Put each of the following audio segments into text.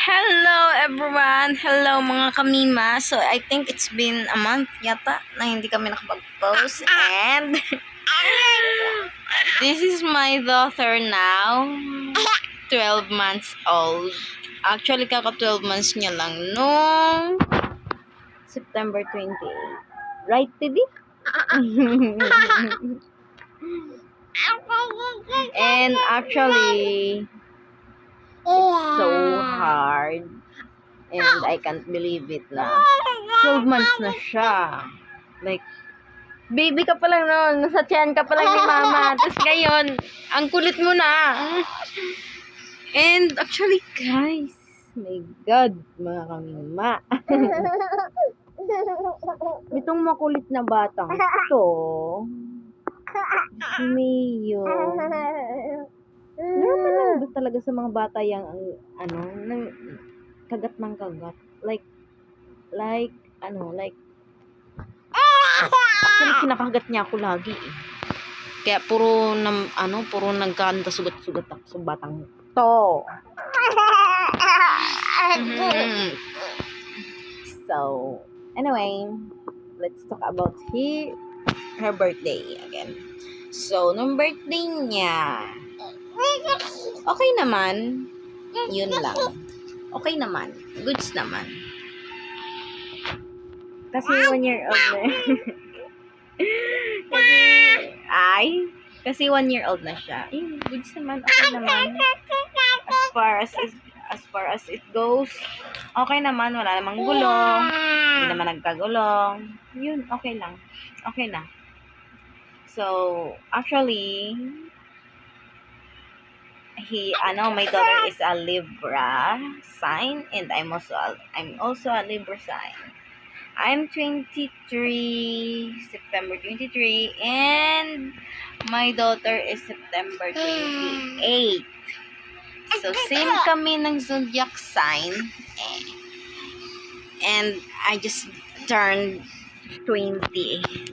Hello everyone! Hello mga kamima! So I think it's been a month yata na hindi kami nakapag-post and this is my daughter now, 12 months old. Actually kaka 12 months niya lang noong September 28. Right, Teddy? And actually it's so hard. And I can't believe it na 12 months na siya. Like, baby ka pa lang noon. Nasa tiyan ka pa lang ni mama. Tapos ngayon, ang kulit mo na. And actually, guys, my God, mga kamima. Itong makulit na batang to, si Mio. Normal lang ba talaga sa mga bata yung kagat ng kagat. Like actually kinakagat niya ako lagi eh. Kaya puro nagkanda sugat-sugat ako sa batang to. So, anyway, let's talk about her birthday again. So, nung birthday niya, okay naman. Yun lang. Okay naman. Goods naman. Kasi 1 year old na. Kasi 1 year old na siya. Goods naman. Okay naman. As far as it goes, okay naman. Wala namang gulong. Hindi naman nagkagulong. Yun, okay lang. Okay na. So, actually, my daughter is a Libra sign and I'm also a Libra sign. I'm 23, September 23, and my daughter is September 28. So, same kami ng zodiac sign. And I just turned 20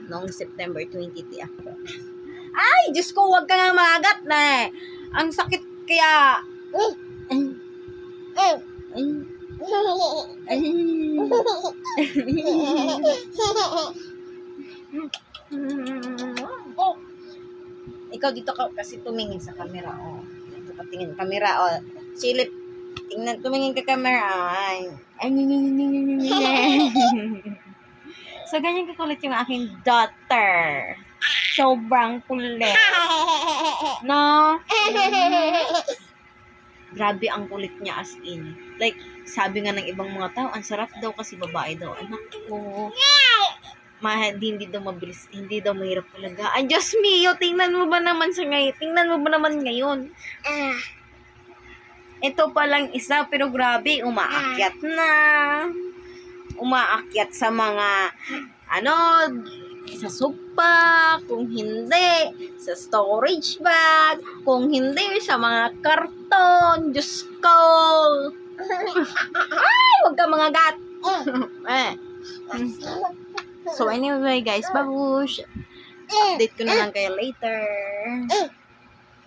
noong September 23 ako. Ay, Diyos ko, huwag ka nga magat na eh. Ang sakit kaya. Ikaw dito ka kasi tumingin sa camera. Oh. Dito ka tingin camera. Oh. Silip. Tumingin ka camera. Ay. So, ganyan kakulit yung aking daughter. Sobrang kulit. No? Grabe ang kulit niya as in. Like, sabi nga ng ibang mga tao, ang sarap daw kasi babae daw. Anak ko. Hindi daw mabilis, hindi daw mahirap talaga. Ay, Diyos mio, tingnan mo ba naman siya ngayon? Tingnan mo ba naman ngayon? Ito pa lang isa, pero grabe, umaakyat na. Umaakyat sa mga, sa sopa, kung hindi, sa storage bag, kung hindi, sa mga karton. Diyos ko! Ay, huwag ka mga gat! So, anyway, guys, babush. Update ko na lang kayo later.